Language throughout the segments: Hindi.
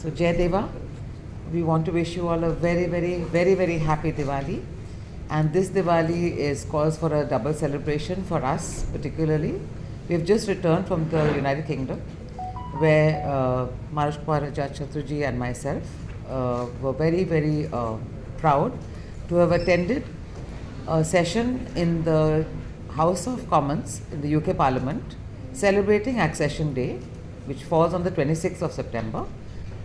So Jai Deva, we want to wish you all a very happy Diwali. And this Diwali is calls for a double celebration for us particularly. We have just returned from the United Kingdom where Maharaj Kumar Chatterjee and myself were very proud to have attended a session in the House of Commons in the UK Parliament celebrating Accession Day, which falls on the 26th of September.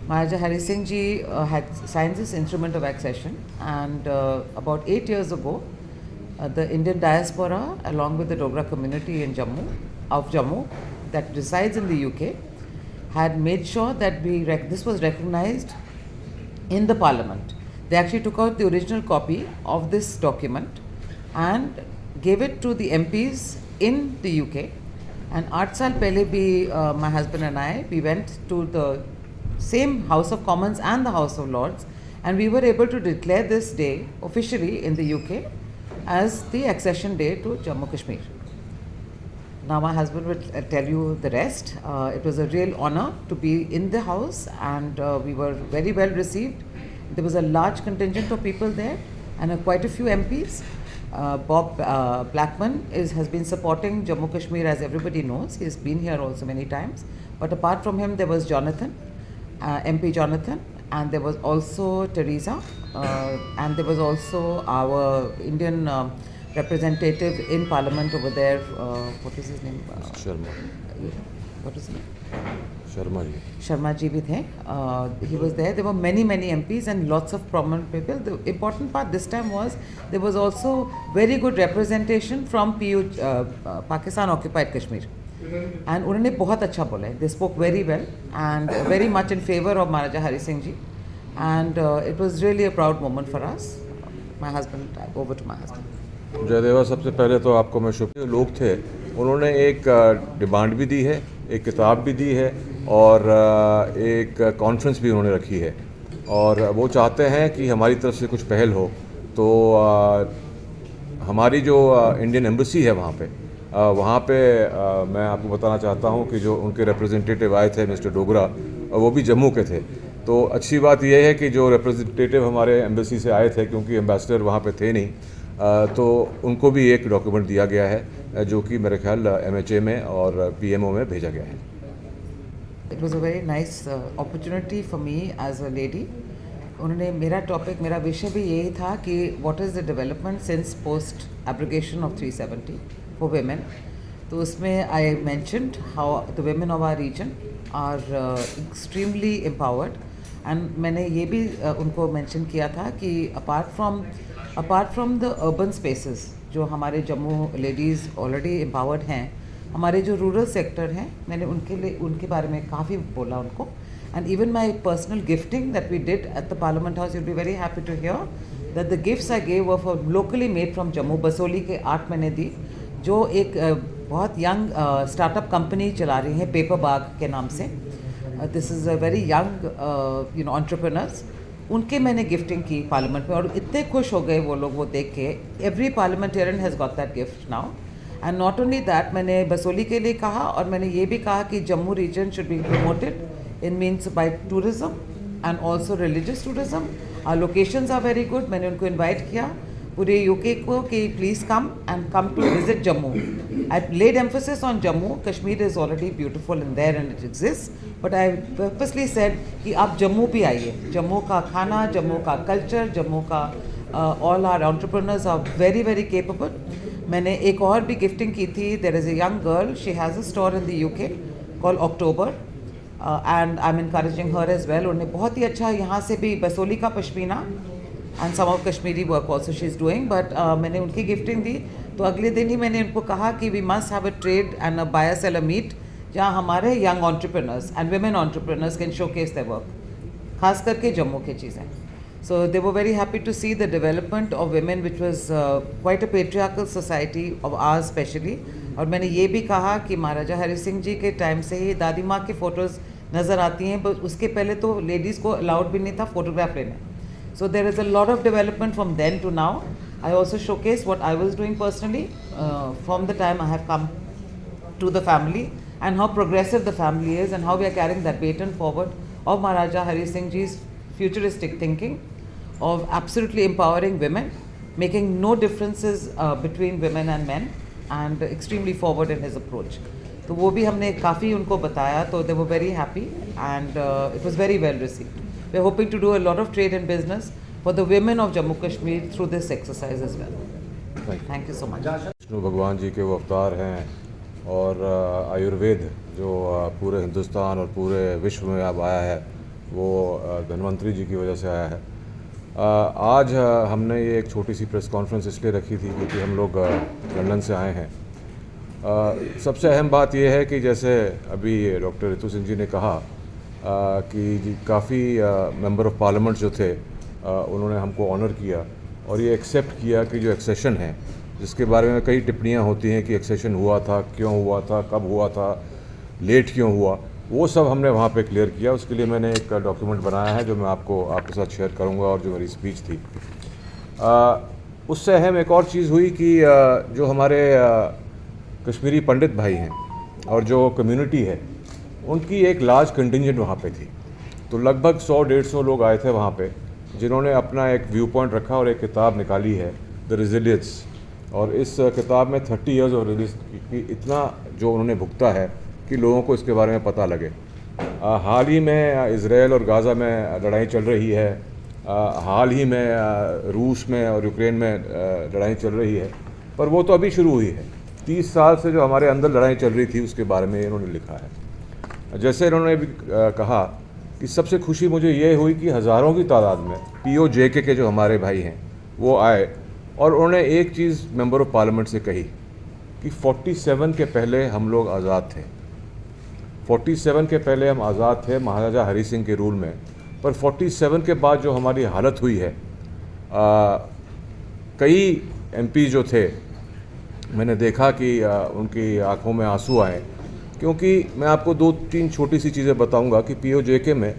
Maharaja Hari Singh Ji had signed this instrument of accession, and about 8 years ago, the Indian diaspora, along with the Dogra community in Jammu that resides in the UK, had made sure that this was recognized in the Parliament. They actually took out the original copy of this document and gave it to the MPs in the UK. And 8 saal pehle bhi, my husband and I, we went to the same House of Commons and the House of Lords, and we were able to declare this day officially in the UK as the accession day to Jammu Kashmir. Now my husband will tell you the rest. It was a real honor to be in the house, and we were very well received. There was a large contingent of people there and quite a few MPs. Bob Blackman has been supporting Jammu Kashmir, as everybody knows. He's been here also many times. But apart from him, there was Jonathan, MP Jonathan, and there was also Teresa, and there was also our Indian representative in Parliament over there. What is his name? Sharma. What is his name? Sharma ji. Sharma ji bhi the. He was there. There were many MPs and lots of prominent people. The important part this time was there was also very good representation from Pakistan Occupied Kashmir. And उन्होंने बहुत अच्छा बोला है. They spoke very well and very much in favor of Maharaja Hari Singh Ji. And it was really a proud moment for us. My husband, over to my husband. Jayadeva, सबसे पहले तो आपको मैं शुभ लोग थे, उन्होंने एक डिमांड भी दी है, एक किताब भी दी है और एक कॉन्फ्रेंस भी उन्होंने रखी है, और वो चाहते हैं कि हमारी तरफ से कुछ पहल हो. तो हमारी जो इंडियन एम्बेसी है वहाँ पे मैं आपको बताना चाहता हूँ कि जो उनके रिप्रेजेंटेटिव आए थे मिस्टर डोगरा, वो भी जम्मू के थे. तो अच्छी बात यह है कि जो रिप्रेजेंटेटिव हमारे एम्बेसी से आए थे, क्योंकि एम्बेसडर वहाँ पे थे नहीं, तो उनको भी एक डॉक्यूमेंट दिया गया है जो कि मेरे ख्याल MHA में और PMO में भेजा गया है. It was a very nice opportunity for me as a lady. उन्होंने मेरा विषय भी यही था कि what is the development since post abrogation of 370 for women. तो उसमें I mentioned how the women of our region are extremely empowered, and मैंने ये भी उनको mention किया था कि apart from the urban spaces जो हमारे जम्मू ladies already empowered हैं, हमारे जो rural sector हैं, मैंने उनके बारे में काफ़ी बोला उनको. And even my personal gifting that we did at the Parliament House, you'll be very happy to hear that the gifts I gave were for locally made from Jammu. Basoli के 8 मैंने दी, जो एक बहुत यंग स्टार्टअप कंपनी चला रही हैं पेपर बाग के नाम से. This is a very young entrepreneurs. उनके मैंने गिफ्टिंग की पार्लियामेंट में, और इतने खुश हो गए वो लोग वो देख के. Every parliamentarian has got that gift now. And not only that, मैंने बसोली के लिए कहा, और मैंने ये भी कहा कि Jammu region should be promoted in means by tourism and also religious tourism. Our locations are very good. मैंने उनको इन्वाइट किया पूरे UK को कि please come to visit Jammu. I led emphasis on Jammu. Kashmir is already beautiful in there and it exist, but I purposely said कि आप जम्मू भी आइए. जम्मू का खाना, जम्मू का कल्चर, जम्मू का all are entrepreneurs are very capable. मैंने एक और भी गिफ्टिंग की थी. There is a young girl, she has a store in the UK called October, and I am encouraging her as well. उन्हें बहुत ही अच्छा यहाँ से भी बसोली का pashmina and some of Kashmiri work also she is doing, but मैंने उनकी गिफ्टिंग दी. तो अगले दिन ही मैंने उनको कहा कि we must have a trade and a buyer seller meet जहाँ हमारे young entrepreneurs and women entrepreneurs can showcase their work, खास करके जम्मू की चीज़ें. So they were very happy to see the development of women which was quite a patriarchal society of ours specially. और मैंने ये भी कहा कि महाराजा हरि सिंह जी के टाइम से ही दादी माँ की फ़ोटोज़ नज़र आती हैं, बट उसके पहले तो लेडीज़ को अलाउड भी नहीं था फोटोग्राफ लेने. So there is a lot of development from then to now. I also showcase what I was doing personally from the time I have come to the family, and how progressive the family is, and how we are carrying that baton forward of Maharaja Hari Singh Ji's futuristic thinking of absolutely empowering women, making no differences between women and men, and extremely forward in his approach. तो वो भी हमने काफ़ी उनको बताया, तो they were very happy and it was very well received. We are hoping to do a lot of trade and business for the women of Jammu Kashmir through this exercise as well. Thank you so much. Vishnu भगवान जी के वो अवतार हैं और आयुर्वेद जो पूरे हिंदुस्तान और पूरे विश्व में अब आया है वो धन्वंतरी जी की वजह से आया है। आज हमने ये एक छोटी सी प्रेस कॉन्फ्रेंस इसलिए रखी थी क्योंकि हम लोग लंदन से आए हैं। सबसे अहम बात यह है कि जैसे अभी डॉक्टर रितु सिंह जी ने कहा कि काफ़ी मेंबर ऑफ पार्लियामेंट जो थे उन्होंने हमको ऑनर किया और ये एक्सेप्ट किया कि जो एक्सेशन है, जिसके बारे में कई टिप्पणियां होती हैं कि एक्सेशन हुआ था, क्यों हुआ था, कब हुआ था, लेट क्यों हुआ, वो सब हमने वहाँ पे क्लियर किया। उसके लिए मैंने एक डॉक्यूमेंट बनाया है जो मैं आपके साथ शेयर करूँगा और जो मेरी स्पीच थी। उससे अहम एक और चीज़ हुई कि जो हमारे कश्मीरी पंडित भाई हैं और जो कम्युनिटी है उनकी एक लार्ज कंटिंजेंट वहाँ पे थी। तो लगभग 100-150 लोग आए थे वहाँ पे, जिन्होंने अपना एक व्यू पॉइंट रखा और एक किताब निकाली है द रेजिलियंस। और इस किताब में 30 इयर्स ऑफ रेजिलियंस की इतना जो उन्होंने भुगता है कि लोगों को इसके बारे में पता लगे। हाल ही में इज़राइल और गाज़ा में लड़ाई चल रही है, हाल ही में रूस में और यूक्रेन में लड़ाई चल रही है, पर वो तो अभी शुरू हुई है। 30 साल से जो हमारे अंदर लड़ाई चल रही थी उसके बारे में इन्होंने लिखा है। जैसे इन्होंने भी कहा कि सबसे खुशी मुझे ये हुई कि हज़ारों की तादाद में POJK के जो हमारे भाई हैं वो आए और उन्होंने एक चीज़ मेंबर ऑफ पार्लियामेंट से कही कि 47 के पहले हम लोग आज़ाद थे। 47 के पहले हम आज़ाद थे महाराजा हरि सिंह के रूल में, पर 47 के बाद जो हमारी हालत हुई है, कई MP जो थे मैंने देखा कि उनकी आंखों में आंसू आए, क्योंकि मैं आपको 2-3 छोटी सी चीज़ें बताऊंगा कि POJK में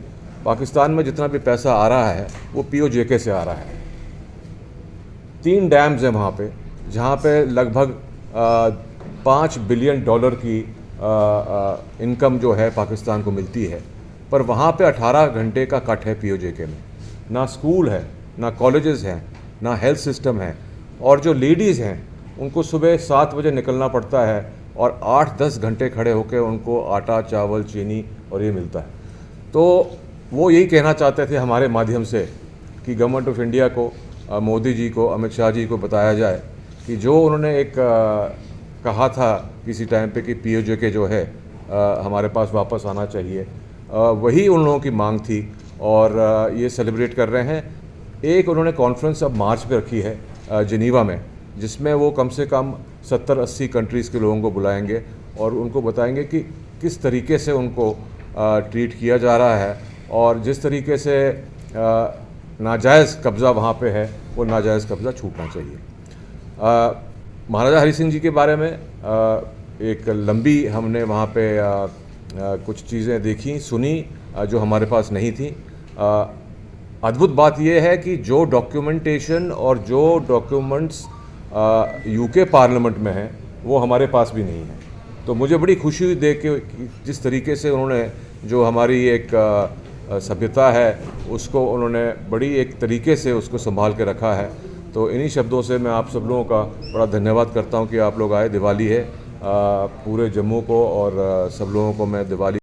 पाकिस्तान में जितना भी पैसा आ रहा है वो POJK से आ रहा है। 3 डैम्स हैं वहाँ पे जहाँ पे लगभग $5 बिलियन की इनकम जो है पाकिस्तान को मिलती है, पर वहाँ पे 18 घंटे का कट है POJK में। ना स्कूल है, ना कॉलेजेस हैं, ना हेल्थ सिस्टम है, और जो लेडीज़ हैं उनको सुबह 7 बजे निकलना पड़ता है और 8-10 घंटे खड़े होकर उनको आटा, चावल, चीनी और ये मिलता है। तो वो यही कहना चाहते थे हमारे माध्यम से कि गवर्नमेंट ऑफ इंडिया को, मोदी जी को, अमित शाह जी को बताया जाए कि जो उन्होंने एक कहा था किसी टाइम पे कि POJK जो है हमारे पास वापस आना चाहिए, वही उन लोगों की मांग थी और ये सेलिब्रेट कर रहे हैं। एक उन्होंने कॉन्फ्रेंस अब मार्च पे रखी है जिनीवा में, जिसमें वो कम से कम 70-80 कंट्रीज़ के लोगों को बुलाएंगे और उनको बताएंगे कि किस तरीके से उनको ट्रीट किया जा रहा है और जिस तरीके से नाजायज़ कब्ज़ा वहाँ पे है वो नाजायज़ कब्ज़ा छूटना चाहिए। महाराजा हरि सिंह जी के बारे में एक लंबी हमने वहाँ पे कुछ चीज़ें देखी, सुनी जो हमारे पास नहीं थी। अद्भुत बात यह है कि जो डॉक्यूमेंटेशन और जो डॉक्यूमेंट्स UK पार्लियामेंट में हैं वो हमारे पास भी नहीं है। तो मुझे बड़ी खुशी हुई देख के जिस तरीके से उन्होंने जो हमारी एक सभ्यता है उसको उन्होंने बड़ी एक तरीके से उसको संभाल के रखा है। तो इन्हीं शब्दों से मैं आप सब लोगों का बड़ा धन्यवाद करता हूं कि आप लोग आए। दिवाली है पूरे जम्मू को और सब लोगों को मैं दिवाली